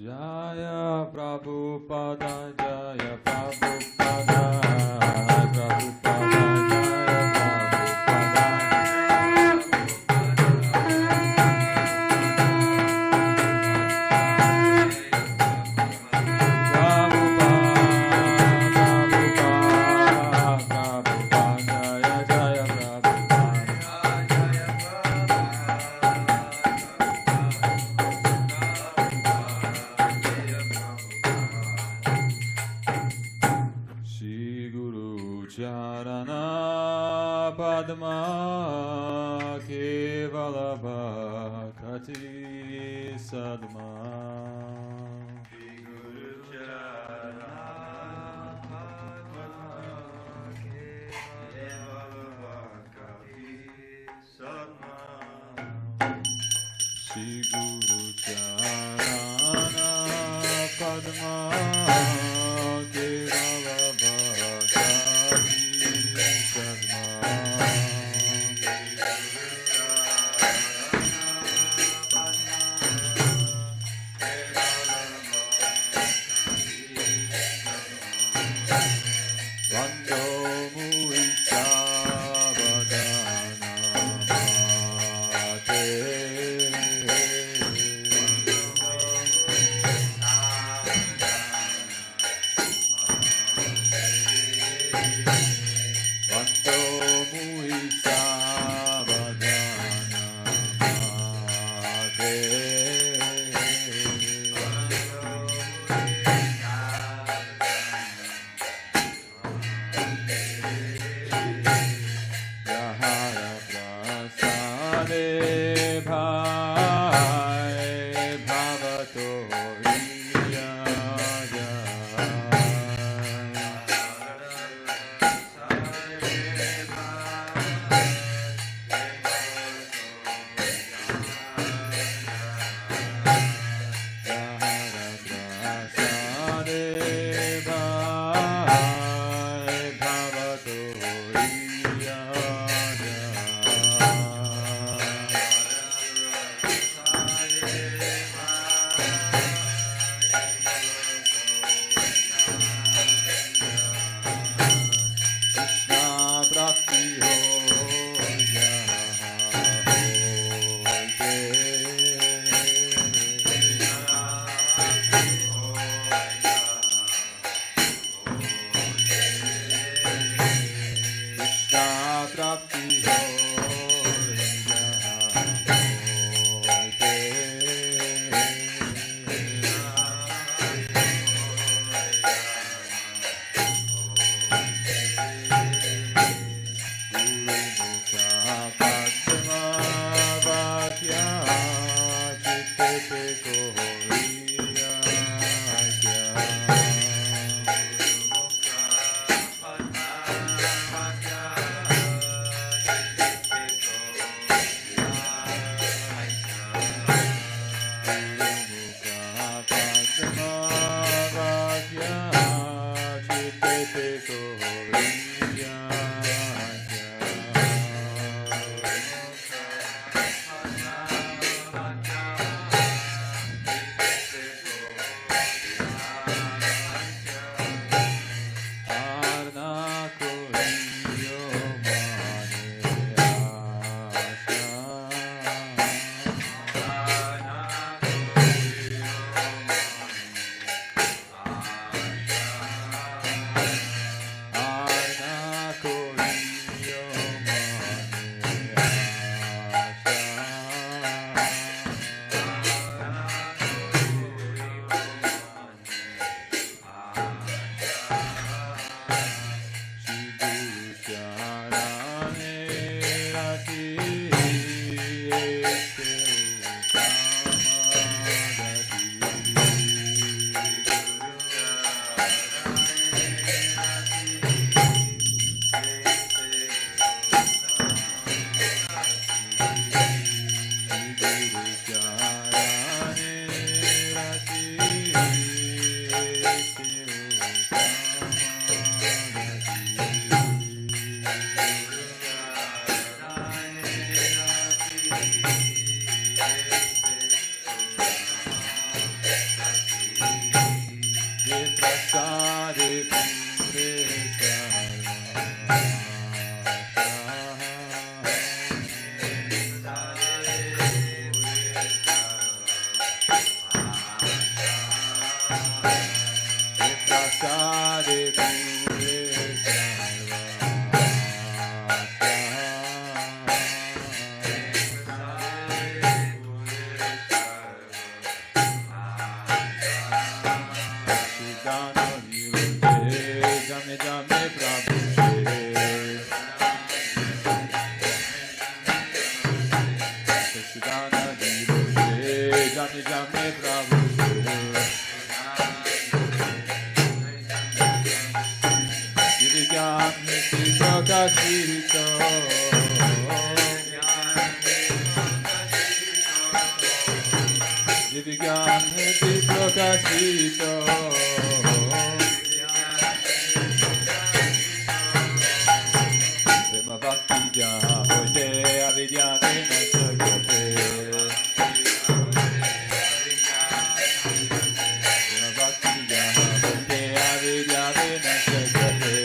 Jaya Prabhupada, Jaya Prabhupada, Prabhupada, Padma Kevala Bhakti Sadma Guru Charana Padma Kevala Bhakti Sadma Shri Guru Charana Padma Kevala Bhakti Sadma nijam me prabhu Divyan niti prakashito Divyan niti prakashito Prema bhakti jaha hoite avidya vena sagyate Prema bhakti jaha hoite avidya vena sagyate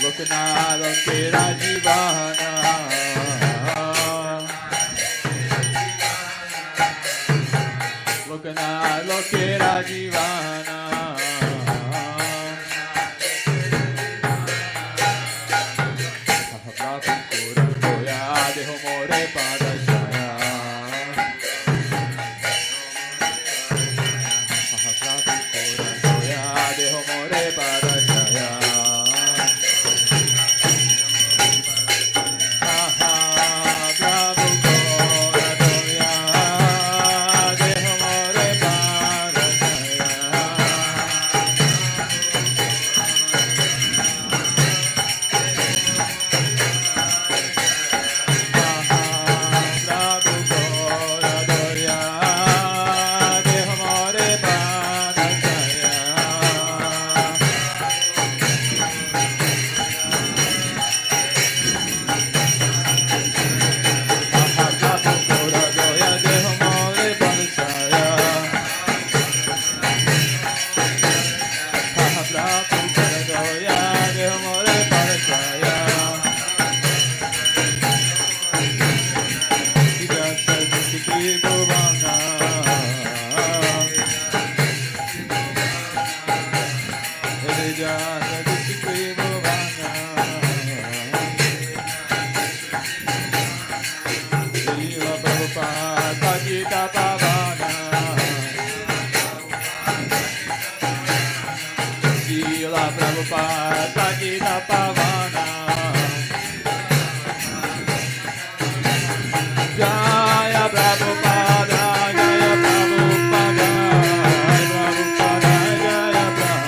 Lokanalo Kera Jivana Lokanalo Kera Jivana Prabhu Kura Goya Deho More Padashaya Prabhu Kura Goya Deho More Padashaya Prabhupada Pagita Pavana Jaya Prabhupada Jaya Prabhupada Prabhupada Jaya Prabhupada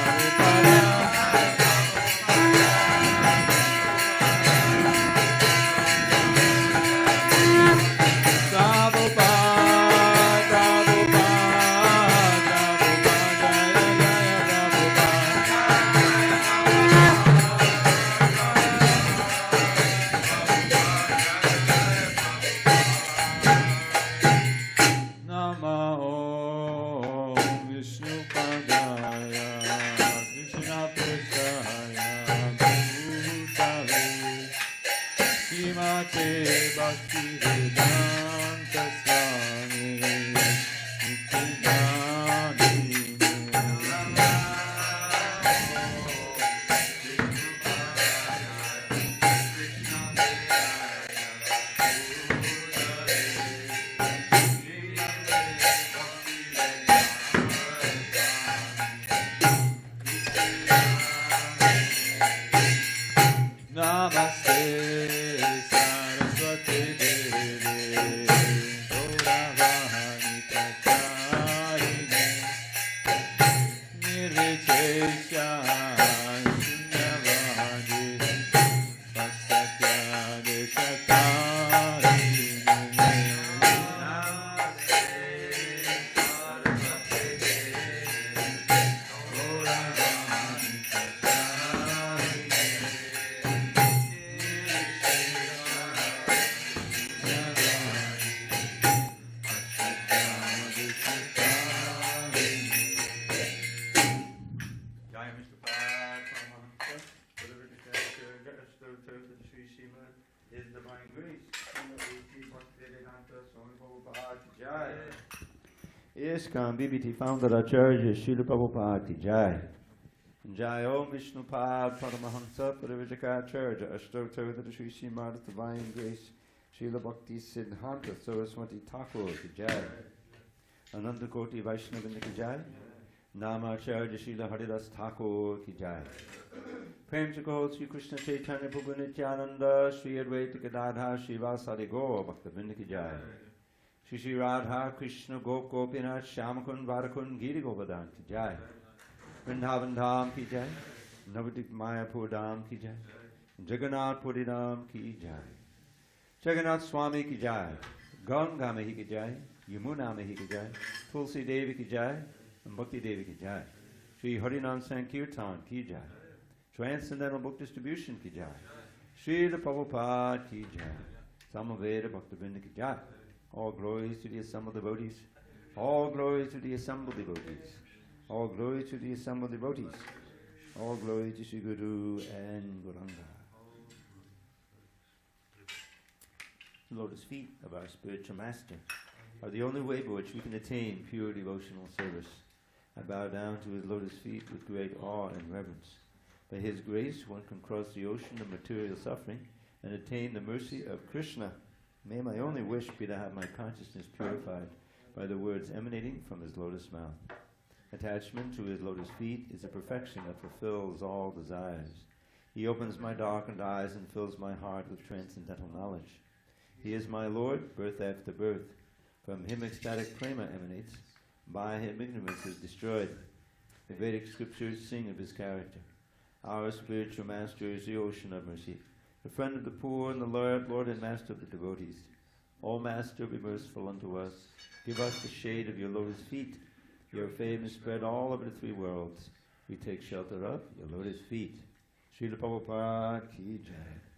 His divine grace. Srila Bhaktivedanta Swami Prabhupada ki jai. ISKCON BBT founder Acharya Srila Prabhupada ki jai. Jai Om Vishnupad Paramahansa Parivrajaka Ashtottara Sri Srimad Divine Grace Srila Bhakti Siddhanta Saraswati Thakur ki jai. Ananda Koti Vaishnavinda ki jai. Namacharya Srila Haridas Thakur ki jai. Prem Chakot Sri Krishna Chaitanya Prabhu Nityananda Sri Advaita Gadadha Srivasadi Gaur Bhaktavinda ki jai. Shri Shri Radha Krishna Gop Gopinath Shyamakun Varakun Giri Govardhan ki jai. Vrindavan Dham ki jai. Navadik Mayapur Dham ki jai. Jagannath Puri Dham ki jai. Jagannath Swami ki jai. Ganga Mahi ki jai. Yamuna Mahi ki jai. Tulsi Devi ki jai. And Bhakti Devi ki jai. Shri Harinam Sankirtan ki jai. Transcendental Book Distribution ki jai. Srila Prabhupada ki jai. Samaveda Bhaktivinoda ki jai. All glories to the assembled devotees. All glories to the assembled devotees. All glory to the assembled devotees. All glory to Sri Guru and Gauranga. The lotus feet of our spiritual master are the only way by which we can attain pure devotional service. I bow down to his lotus feet with great awe and reverence. By his grace, one can cross the ocean of material suffering and attain the mercy of Krishna. May my only wish be to have my consciousness purified by the words emanating from his lotus mouth. Attachment to his lotus feet is a perfection that fulfills all desires. He opens my darkened eyes and fills my heart with transcendental knowledge. He is my Lord, birth after birth. From him ecstatic prema emanates. By him ignorance is destroyed. The Vedic scriptures sing of his character. Our spiritual master is the ocean of mercy, the friend of the poor and the Lord and master of the devotees. O Master, be merciful unto us. Give us the shade of your lotus feet. Your fame is spread all over the three worlds. We take shelter of your lotus feet. Srila Prabhupada ki jai.